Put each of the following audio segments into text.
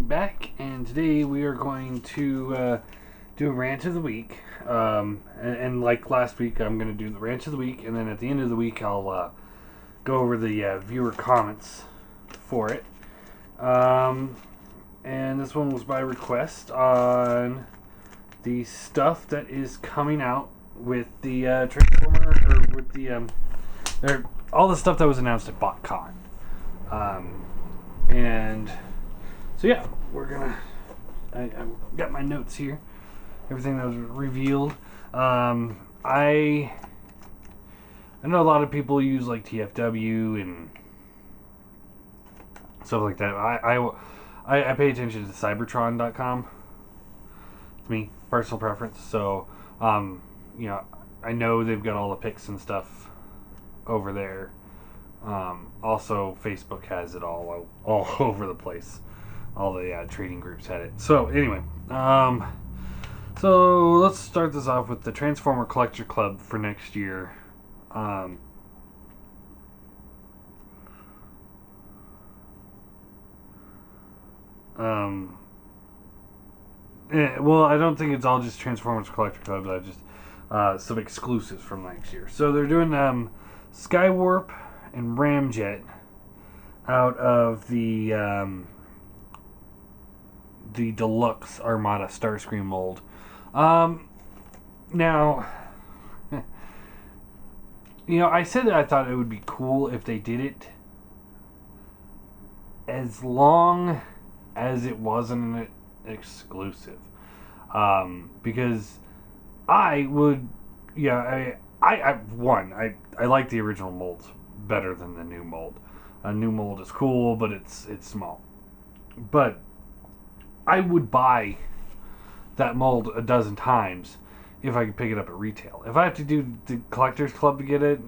back, and today we are going to do a rant of the week. And like last week, I'm going to do the rant of the week, and then at the end of the week, I'll go over the viewer comments for it. And this one was by request on the stuff that is coming out with the Transformer, or with the all the stuff that was announced at Botcon. And so yeah, we're gonna. I got my notes here. Everything that was revealed. I know a lot of people use like TFW and stuff like that. I pay attention to Cybertron.com. It's me, personal preference. So I know they've got all the pics and stuff over there. Also, Facebook has it all over the place. All the trading groups had it. So anyway, so let's start this off with the Transformer Collector Club for next year. Well, I don't think it's all just Transformers Collector Club. I just some exclusives from next year. So they're doing Skywarp and Ramjet out of the deluxe Armada Starscream mold. Now, I said that I thought it would be cool if they did it, as long as it wasn't an exclusive. Because I would, I like the original molds better than the new mold. A new mold is cool, but it's small. But I would buy that mold a dozen times if I could pick it up at retail. If I have to do the Collectors Club to get it,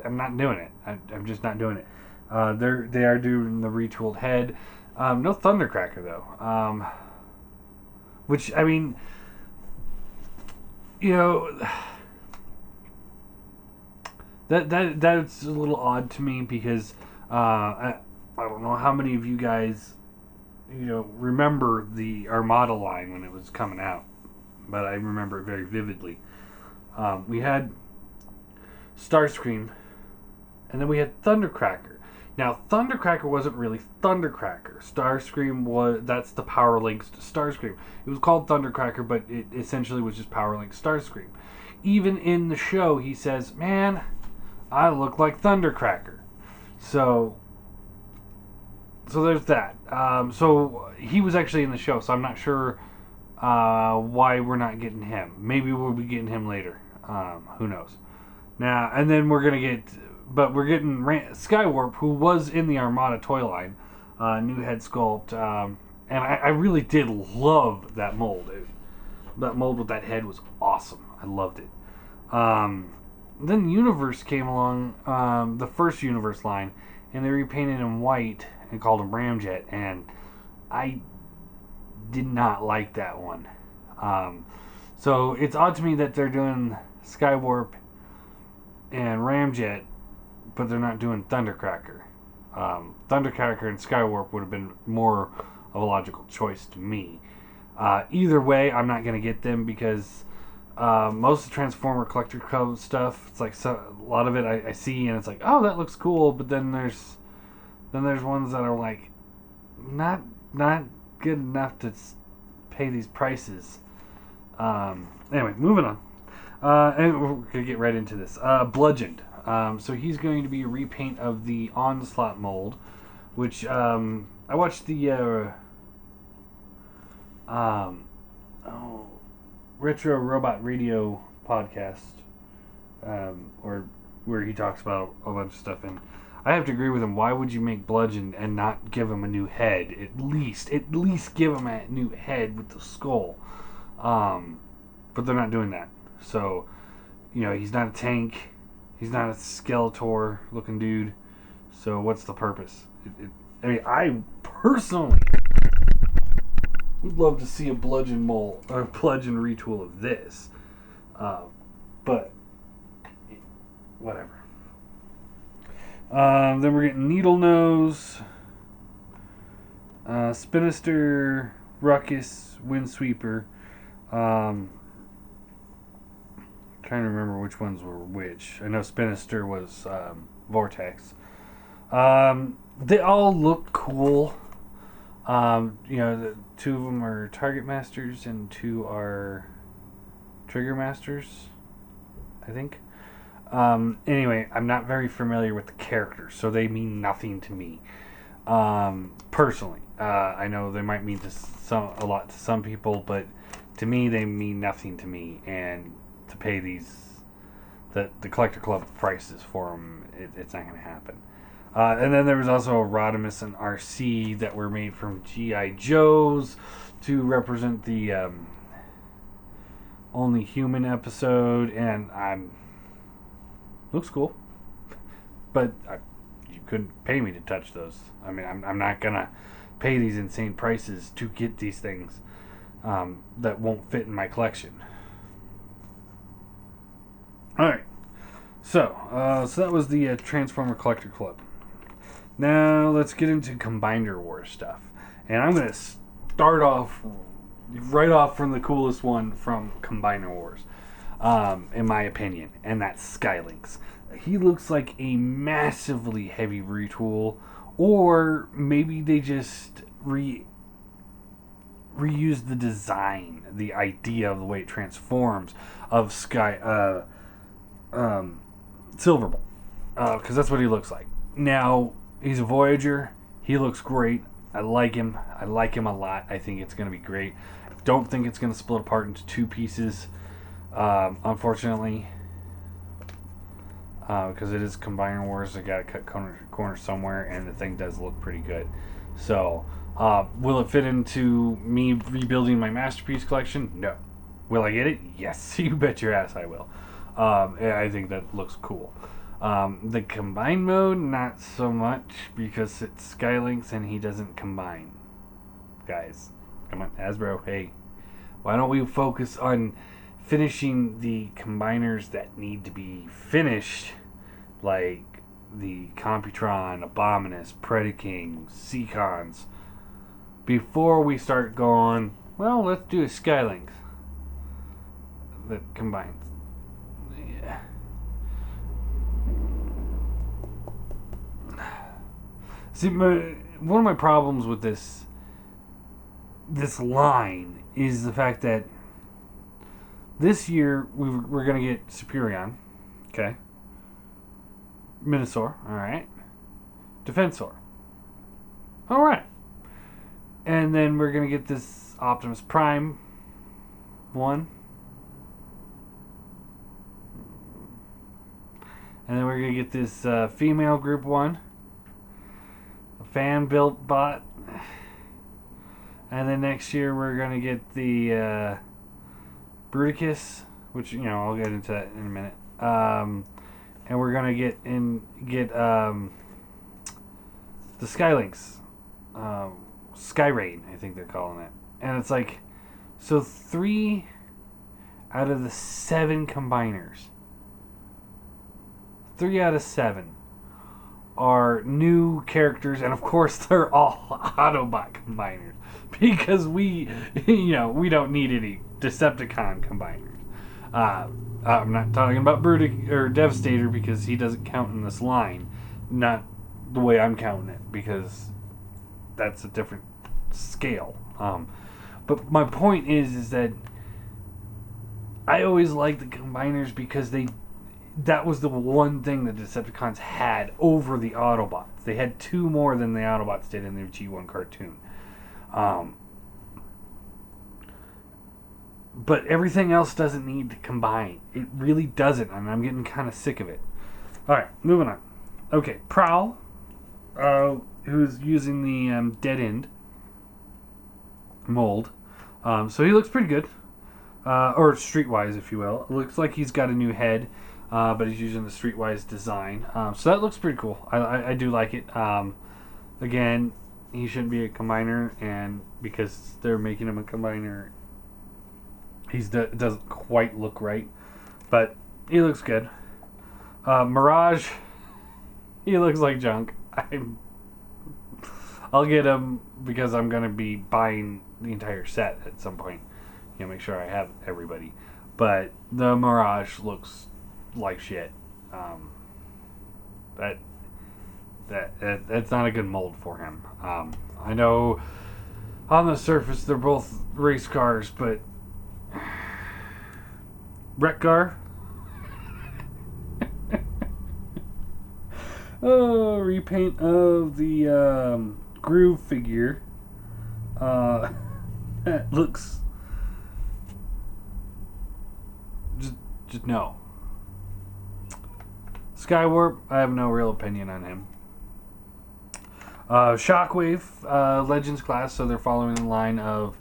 I'm not doing it. I'm just not doing it. They are doing the retooled head. No Thundercracker though. Which, I mean, that's a little odd to me because I don't know how many of you guys remember the Armada line when it was coming out, but I remember it very vividly. We had Starscream, and then we had Thundercracker. Now, Thundercracker wasn't really Thundercracker. Starscream that's the Power Links to Starscream. It was called Thundercracker, but it essentially was just Power Links Starscream. Even in the show, he says, "Man, I look like Thundercracker." So there's that. So he was actually in the show, so I'm not sure why we're not getting him. Maybe we'll be getting him later. Who knows? Now, and then we're getting Skywarp, who was in the Armada toy line, new head sculpt, and I really did love that mold. That mold with that head was awesome. I loved it. Then Universe came along, the first Universe line, and they repainted him white and called him Ramjet, and I did not like that one. So it's odd to me that they're doing Skywarp and Ramjet, but they're not doing Thundercracker. Thundercracker and Skywarp would have been more of a logical choice to me. Either way, I'm not going to get them because most of the Transformer Collector Club stuff, it's like a lot of it I see and it's like, oh, that looks cool, but then there's ones that are like not good enough to pay these prices. Anyway, moving on. And we're gonna get right into this. Bludgeoned. So he's going to be a repaint of the Onslaught mold, which I watched the Retro Robot Radio podcast, or where he talks about a bunch of stuff, and I have to agree with him. Why would you make Bludgeon and not give him a new head? At least give him a new head with the skull. But they're not doing that. So, he's not a tank. He's not a Skeletor looking dude. So what's the purpose? I personally would love to see a Bludgeon mold or Bludgeon retool of this. But whatever. Then we're getting Needle Nose. Spinister, Ruckus, Windsweeper. Trying to remember which ones were which. I know Spinister was Vortex. They all look cool. Two of them are Target Masters and two are Trigger Masters, I think. Anyway, I'm not very familiar with the characters, so they mean nothing to me. Personally, I know they might mean a lot to some people, but to me, they mean nothing to me. And to pay the Collector Club prices for them, it's not going to happen. And then there was also a Rodimus and RC that were made from G.I. Joes to represent the Only Human episode, and looks cool, but you couldn't pay me to touch those. I mean, I'm not gonna pay these insane prices to get these things that won't fit in my collection. All right, so that was the Transformer Collector Club. Now let's get into Combiner Wars stuff, and I'm gonna start off right off from the coolest one from Combiner Wars, in my opinion, and that's Skylynx. He looks like a massively heavy retool, or maybe they just reused the design, the idea of the way it transforms of Silverbolt, because that's what he looks like. Now, he's a Voyager. He looks great. I like him. I like him a lot. I think it's going to be great. I don't think it's going to split apart into two pieces, unfortunately, because it is Combiner Wars. I got to cut corners somewhere, and the thing does look pretty good. So, will it fit into me rebuilding my Masterpiece collection? No. Will I get it? Yes. You bet your ass I will. I think that looks cool. The combine mode, not so much, because it's Skylynx and he doesn't combine. Guys, come on, Hasbro, hey. Why don't we focus on finishing the combiners that need to be finished, like the Computron, Abominus, Predaking, Seacons, before we start going, well, let's do a Skylynx that combines. Yeah. See, one of my problems with this line is the fact that this year we're going to get Superion, okay, Minosaur, all right, Defensor, all right, and then we're going to get this Optimus Prime one, and then we're going to get this female group one, fan built bot, and then next year we're gonna get the Bruticus, which I'll get into that in a minute, and we're gonna get the Skylynx, Skyrain, I think they're calling it, and it's like, so 3 out of the 7 combiners, 3 out of 7 are new characters, and of course they're all Autobot combiners, because we don't need any Decepticon combiners. I'm not talking about Brutic or Devastator, because he doesn't count in this line, not the way I'm counting it, because that's a different scale. But my point is that I always liked the combiners because that was the one thing the Decepticons had over the Autobots. They had 2 more than the Autobots did in the G1 cartoon. But everything else doesn't need to combine. It really doesn't, and I'm getting kind of sick of it. Alright, moving on. Okay, Prowl, who's using the Dead End mold. So he looks pretty good. Or streetwise, if you will. It looks like he's got a new head. But he's using the streetwise design. So that looks pretty cool. I do like it. Again, he shouldn't be a combiner, and because they're making him a combiner, it doesn't quite look right. But he looks good. Mirage, he looks like junk. I'll get him because I'm gonna be buying the entire set at some point. Make sure I have everybody. But the Mirage looks like shit. That's not a good mold for him. I know on the surface they're both race cars, but wreck car. Oh, repaint of the Groove figure. That looks just no. Skywarp, I have no real opinion on him. Shockwave, Legends class, so they're following the line of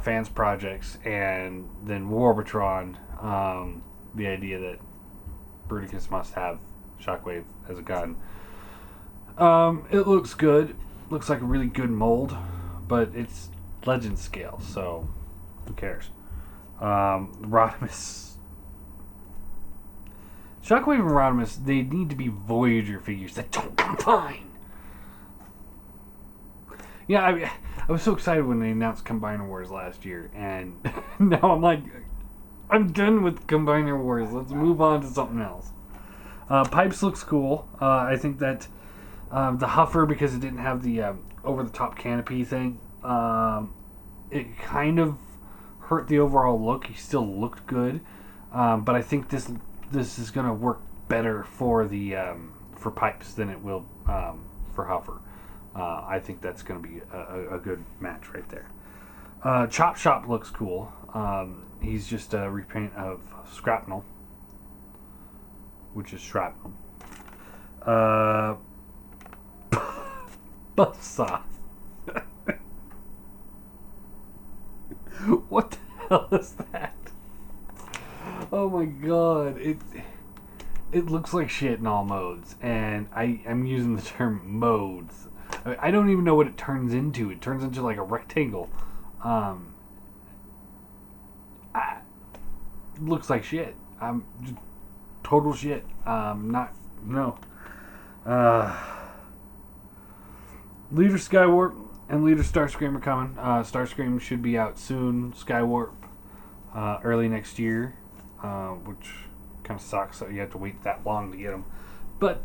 fans projects, and then Warbotron, the idea that Bruticus must have Shockwave as a gun. It looks good. Looks like a really good mold, but it's Legend scale, so who cares? Rodimus. Shockwave and Rodimus, they need to be Voyager figures that don't combine. Yeah, I was so excited when they announced Combiner Wars last year, and now I'm like, I'm done with Combiner Wars. Let's move on to something else. Pipes looks cool. I think that the Huffer, because it didn't have the over-the-top canopy thing, it kind of hurt the overall look. He still looked good, but I think this is going to work better for the for Pipes than it will for Huffer. I think that's going to be a good match right there. Chop Shop looks cool. He's just a repaint of Scrapnel, which is Shrapnel. Buzzsaw. What the hell is that? Oh my god, it looks like shit in all modes, and I'm using the term modes. I don't even know what it turns into. It turns into like a rectangle. Looks like shit. Just total shit. No. Leader Skywarp and Leader Starscream are coming. Starscream should be out soon. Skywarp early next year, which kind of sucks that you have to wait that long to get them. But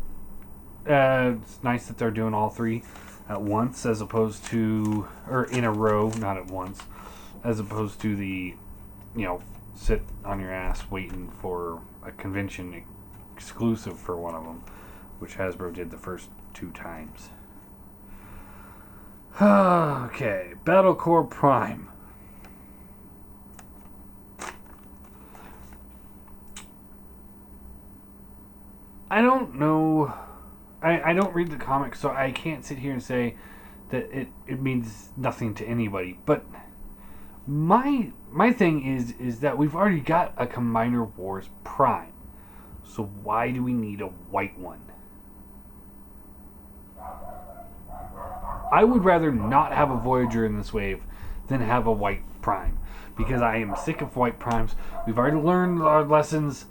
it's nice that they're doing all three at once, as opposed to, or in a row, not at once, as opposed to the, sit on your ass waiting for a convention exclusive for one of them, which Hasbro did the first 2 times. Okay, Battlecore Prime. I don't know. I don't read the comics, so I can't sit here and say that it means nothing to anybody. But my thing is that we've already got a Combiner Wars Prime. So why do we need a white one? I would rather not have a Voyager in this wave than have a white Prime, because I am sick of white Primes. We've already learned our lessons.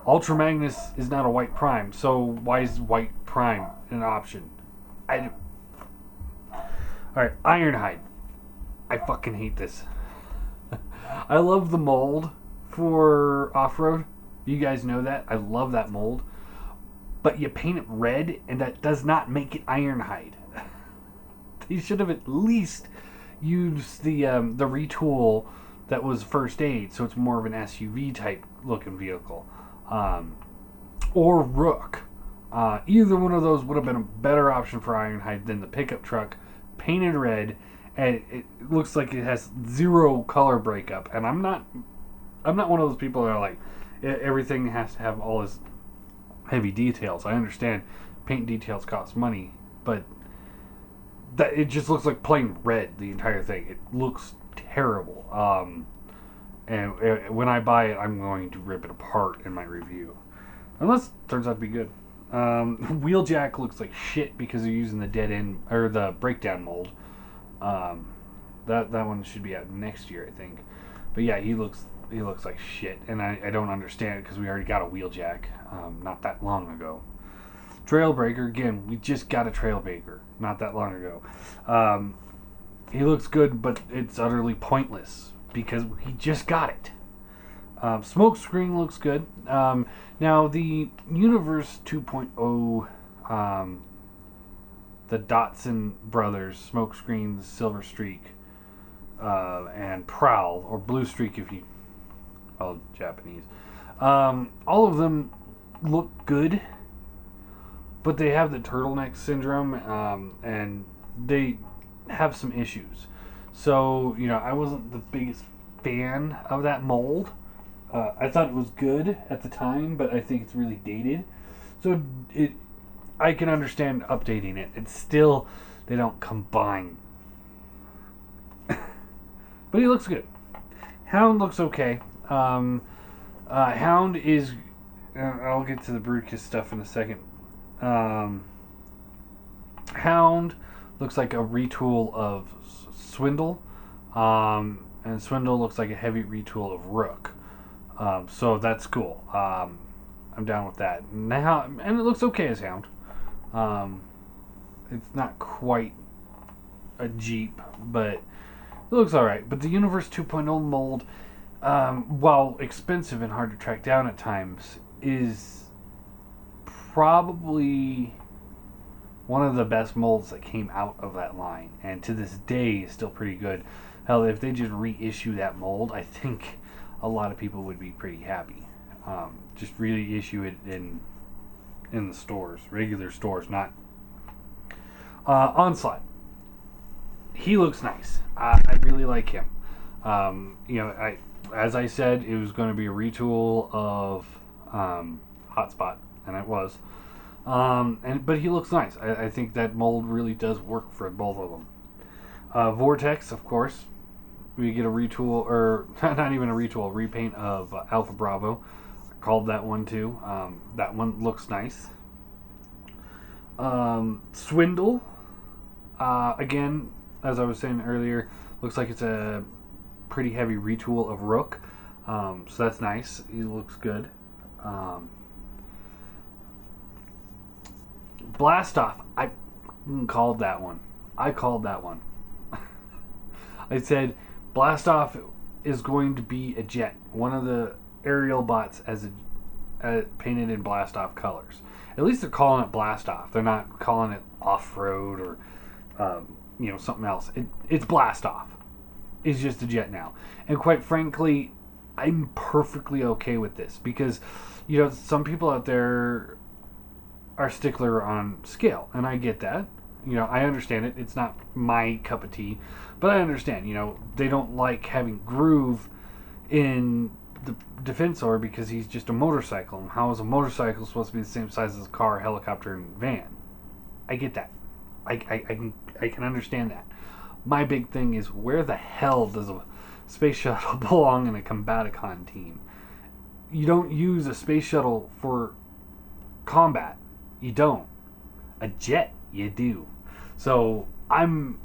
Ultra Magnus is not a white Prime, so why is white Prime an option? Alright, Ironhide. I fucking hate this. I love the mold for Off-Road. You guys know that. I love that mold. But you paint it red, and that does not make it Ironhide. They should have at least used the retool that was First Aid, so it's more of an SUV type looking vehicle. Or Rook. Either one of those would have been a better option for Ironhide than the pickup truck painted red, and it looks like it has 0 color breakup. And I'm not one of those people that are like, everything has to have all this heavy details. I understand paint details cost money, but that it just looks like plain red, the entire thing. It looks terrible. And when I buy it, I'm going to rip it apart in my review, unless it turns out to be good. Wheeljack looks like shit because they're using the dead end or the breakdown mold. That one should be out next year, I think. But yeah, he looks like shit, and I don't understand it because we already got a Wheeljack not that long ago. Trailbreaker, again, we just got a Trailbreaker not that long ago. He looks good, but it's utterly pointless because he just got it. Smokescreen looks good. Now, the Universe 2.0, the Dotson brothers, Smokescreen, Silver Streak, and Prowl, or Blue Streak if you follow Japanese. All of them look good, but they have the turtleneck syndrome, and they have some issues. So, I wasn't the biggest fan of that mold. I thought it was good at the time, but I think it's really dated. So I can understand updating it. It's still, they don't combine. But he looks good. Hound looks okay. Hound is, I'll get to the Bruticus stuff in a second. Hound looks like a retool of Swindle, and Swindle looks like a heavy retool of Rook. So that's cool. I'm down with that. Now, and it looks okay as Hound. It's not quite a Jeep, but it looks alright. But the Universe 2.0 mold, while expensive and hard to track down at times, is probably one of the best molds that came out of that line. And to this day is still pretty good. Hell, if they just reissue that mold, I think a lot of people would be pretty happy. Just really issue it in the stores, regular stores, not Onslaught. He looks nice. I really like him. As I said, it was going to be a retool of Hotspot, and it was. But he looks nice. I think that mold really does work for both of them. Vortex, of course. We get a retool, or not even a retool, a repaint of Alpha Bravo. I called that one too. That one looks nice. Swindle, again, as I was saying earlier, looks like it's a pretty heavy retool of Rook. So that's nice. He looks good. Blastoff, I called that one. I said Blastoff is going to be a jet, one of the aerial bots as painted in Blastoff colors. At least they're calling it Blastoff. They're not calling it off-road or something else. It's Blastoff. It's just a jet now. And quite frankly, I'm perfectly okay with this because some people out there are stickler on scale, and I get that. I understand it. It's not my cup of tea, but I understand. They don't like having Groove in the Defensor because he's just a motorcycle. And how is a motorcycle supposed to be the same size as a car, helicopter, and van? I get that. I can understand that. My big thing is, where the hell does a space shuttle belong in a Combaticon team? You don't use a space shuttle for combat. You don't. A jet, you do. So I'm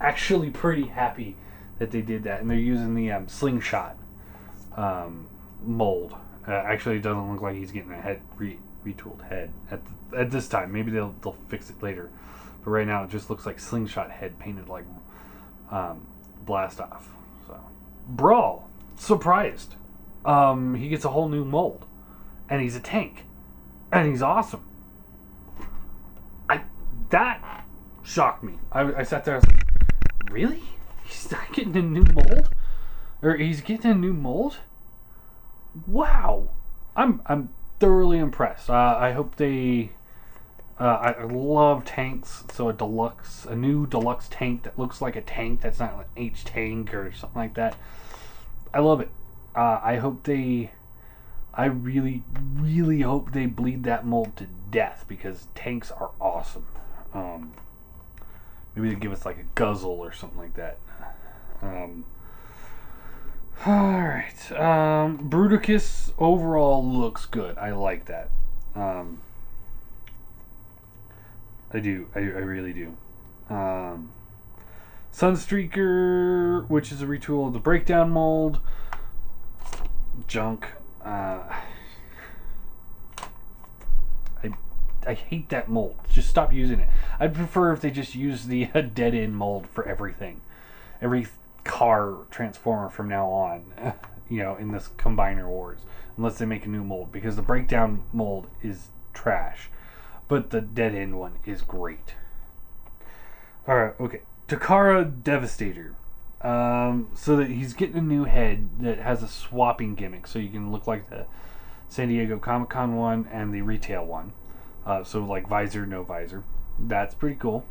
actually pretty happy that they did that, and they're using the slingshot mold. Actually, it doesn't look like he's getting a head retooled head at this time. Maybe they'll fix it later, but right now it just looks like slingshot head painted like Blastoff. So Brawl, surprised. He gets a whole new mold, and he's a tank, and he's awesome. That shocked me. I sat there, I was like, really? He's not getting a new mold? Or he's getting a new mold? Wow. I'm thoroughly impressed. I hope they... I love tanks, so a new deluxe tank that looks like a tank that's not like H-Tank or something like that. I love it. I really, really hope they bleed that mold to death because tanks are awesome. Maybe they give us like a Guzzle or something like that. Alright. Bruticus overall looks good. I like that. I do. I really do. Sunstreaker, which is a retool of the Breakdown mold. Junk. I hate that mold. Just stop using it. I'd prefer if they just use the dead end mold for everything. Every car transformer from now on, in this Combiner Wars. Unless they make a new mold. Because the breakdown mold is trash. But the dead end one is great. Alright, okay. Takara Devastator. So that he's getting a new head that has a swapping gimmick. So you can look like the San Diego Comic-Con one and the retail one. So like visor, no visor. That's pretty cool.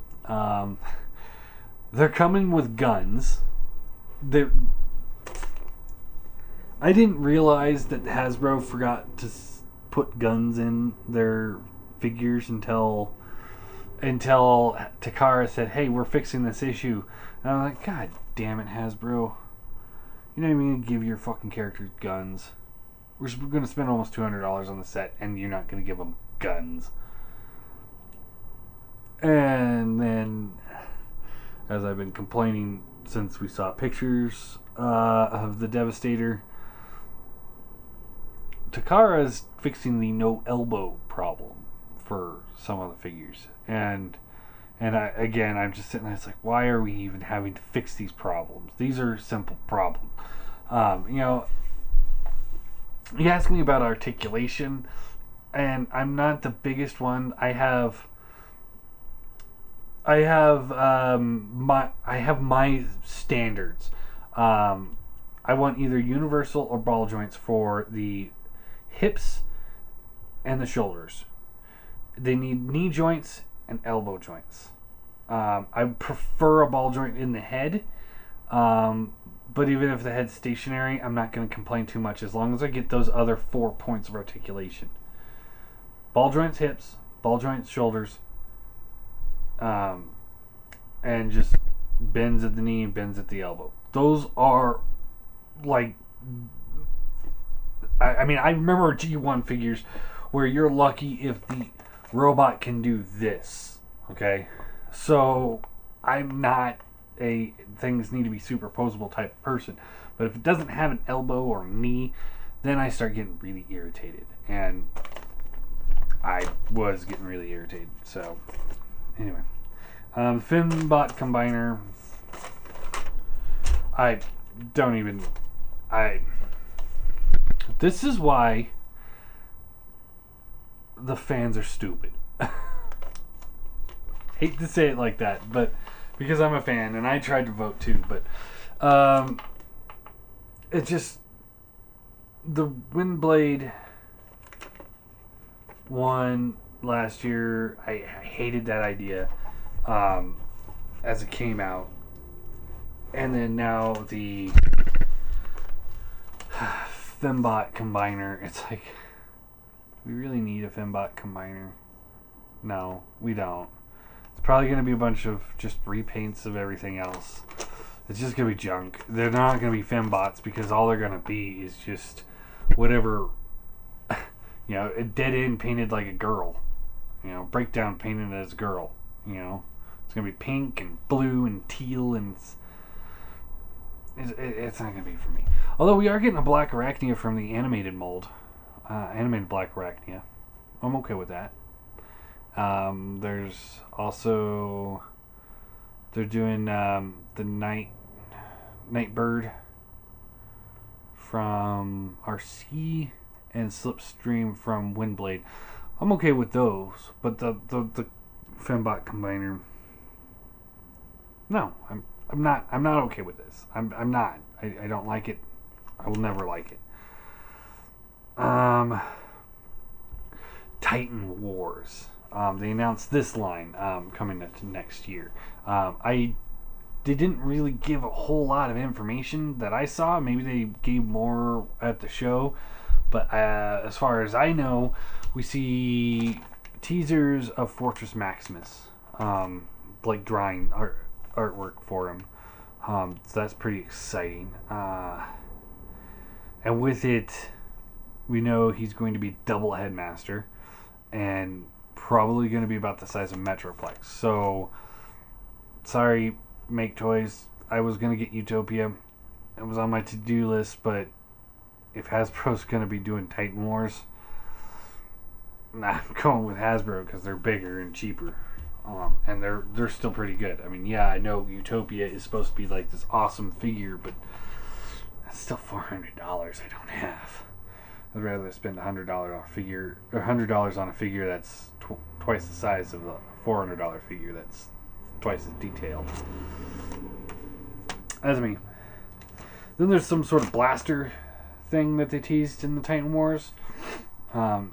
They're coming with guns. I didn't realize that Hasbro forgot to put guns in their figures until Takara said, "Hey, we're fixing this issue." And I'm like, God damn it, Hasbro! You know what I mean? Give your fucking characters guns. We're going to spend almost $200 on the set, and you're not going to give them guns. And then, as I've been complaining since we saw pictures of the Devastator, Takara's fixing the no elbow problem for some of the figures. And I'm just sitting there, it's like, why are we even having to fix these problems? These are simple problems. You ask me about articulation, and I'm not the biggest one. I have my standards. I want either universal or ball joints for the hips and the shoulders. They need knee joints and elbow joints. I prefer a ball joint in the head, but even if the head's stationary, I'm not going to complain too much as long as I get those other 4 points of articulation. Ball joints hips, ball joints shoulders, and just bends at the knee and bends at the elbow. Those are like, I remember G1 figures where you're lucky if the robot can do this. Okay, so I'm not a things need to be superposable type of person, but if it doesn't have an elbow or knee, then I start getting really irritated, and I was getting really irritated. So anyway, Finbot Combiner, this is why the fans are stupid. Hate to say it like that, but because I'm a fan and I tried to vote too, but it just, the Windblade one last year, I hated that idea as it came out, and then now the Fembot Combiner, it's like, we really need a Fembot Combiner? No, we don't. It's probably going to be a bunch of just repaints of everything else. It's just going to be junk. They're not going to be Fembots because all they're going to be is just whatever, a dead end painted like a girl. Breakdown painted as a girl. It's going to be pink and blue and teal, and it's not going to be for me. Although we are getting a Black Arachnia from the animated mold. Animated Black Arachnia. I'm okay with that. There's also, they're doing the Nightbird from RC and Slipstream from Windblade. I'm okay with those, but the Fembot Combiner, no, I'm not okay with this. I'm not. I don't like it. I will never like it. Titan Wars. They announced this line coming into next year. They didn't really give a whole lot of information that I saw. Maybe they gave more at the show. But as far as I know, we see teasers of Fortress Maximus, like drawing artwork for him. So that's pretty exciting. And with it, we know he's going to be double headmaster, and probably going to be about the size of Metroplex. So, sorry, Make Toys. I was going to get Utopia. It was on my to-do list, but if Hasbro's going to be doing Titan Wars, I'm going with Hasbro because they're bigger and cheaper. And they're still pretty good. I mean, yeah, I know Utopia is supposed to be like this awesome figure, but that's still $400 I don't have. I'd rather spend $100 on a figure, or $100 on a figure that's twice the size of a $400 figure that's twice as detailed. That's me. Then there's some sort of blaster thing that they teased in the Titan Wars.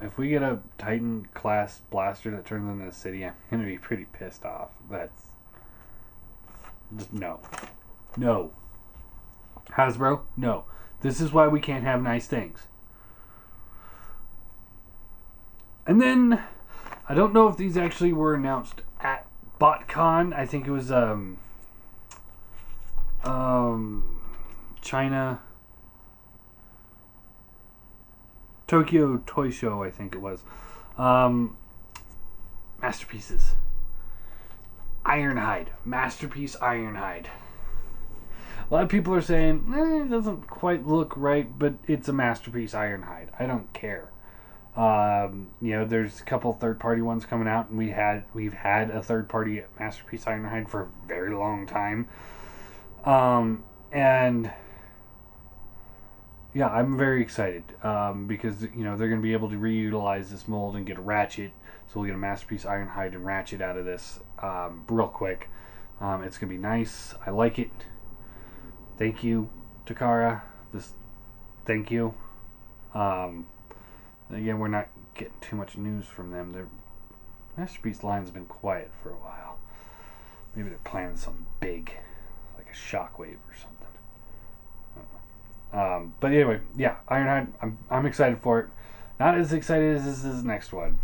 If we get a Titan class blaster that turns into a city, I'm gonna be pretty pissed off. That's just no. Hasbro, no. This is why we can't have nice things. And then I don't know if these actually were announced at Botcon. I think it was China. Tokyo Toy Show, I think it was. Masterpieces. Ironhide. Masterpiece Ironhide. A lot of people are saying, it doesn't quite look right, but it's a Masterpiece Ironhide. I don't care. There's a couple third-party ones coming out, and we've had a third-party Masterpiece Ironhide for a very long time. And yeah, I'm very excited because they're going to be able to reutilize this mold and get a ratchet. So we'll get a Masterpiece Ironhide and ratchet out of this real quick. It's going to be nice. I like it. Thank you, Takara. Thank you. Again, we're not getting too much news from them. Their Masterpiece line's been quiet for a while. Maybe they're planning something big, like a shockwave or something. But anyway, yeah, Ironhide, I'm excited for it. Not as excited as this next one.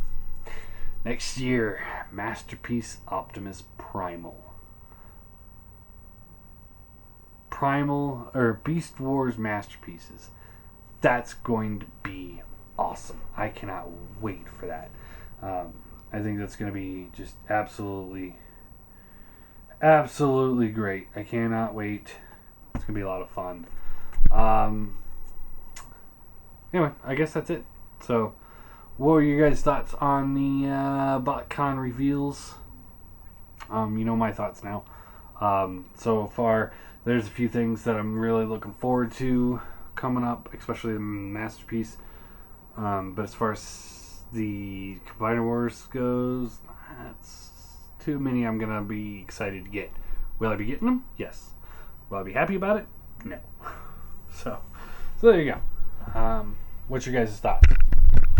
Next year, Masterpiece Optimus Primal. Or Beast Wars Masterpieces. That's going to be awesome. I cannot wait for that. I think that's going to be just absolutely great. I cannot wait. It's going to be a lot of fun. Anyway, I guess that's it. So, what are your guys' thoughts on the Botcon reveals? You know my thoughts now. So far, there's a few things that I'm really looking forward to coming up, especially the Masterpiece. But as far as the Combiner Wars goes, that's too many I'm going to be excited to get. Will I be getting them? Yes. Will I be happy about it? No. So there you go. What's your guys' thoughts?